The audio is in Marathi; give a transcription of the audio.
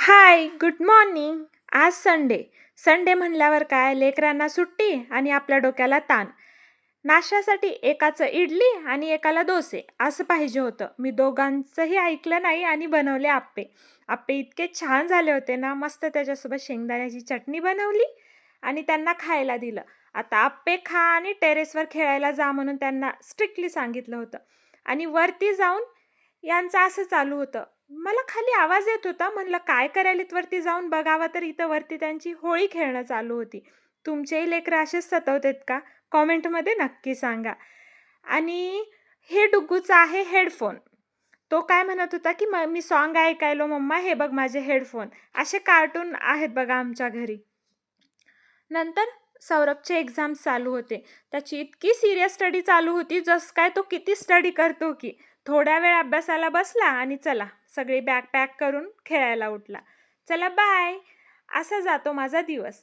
हाय, गुड मॉर्निंग. आज संडे. संडे म्हणल्यावर काय लेकरांना सुट्टी आणि आपल्या डोक्याला ताण. नाश्त्यासाठी एकाचं इडली आणि एकाला डोसे असं पाहिजे होतं. मी दोघांचंही ऐकलं नाही आणि बनवले आप्पे. आप्पे इतके छान झाले होते ना, मस्त त्याच्यासोबत शेंगदाण्याची चटणी बनवली आणि त्यांना खायला दिलं. आता आप्पे खा आणि टेरेसवर खेळायला जा म्हणून त्यांना स्ट्रिक्टली सांगितलं होतं. आणि वरती जाऊन यांचं असं चालू होतं. मला खाली आवाज येत होता. म्हणलं काय करायलेत वरती जाऊन बघावं, तर इथं वरती त्यांची होळी खेळणं चालू होती. तुमचेही लेकरं असेच सतवतात का? कॉमेंटमध्ये नक्की सांगा. आणि हे डुग्गूचा आहे हेडफोन. तो काय म्हणत होता, की मी सॉन्ग ऐकायलो मम्मा, हे बघ माझे हेडफोन. असे कार्टून आहेत बघा आमच्या घरी. नंतर सौरभचे एक्झाम्स चालू होते. त्याची इतकी सीरियस स्टडी चालू होती, जसं काय तो किती स्टडी करतो की. थोड्या वेळ अभ्यासाला बसला आणि चला सगळी बॅग पॅक करून खेळायला उठला. चला बाय. असा जातो माझा दिवस.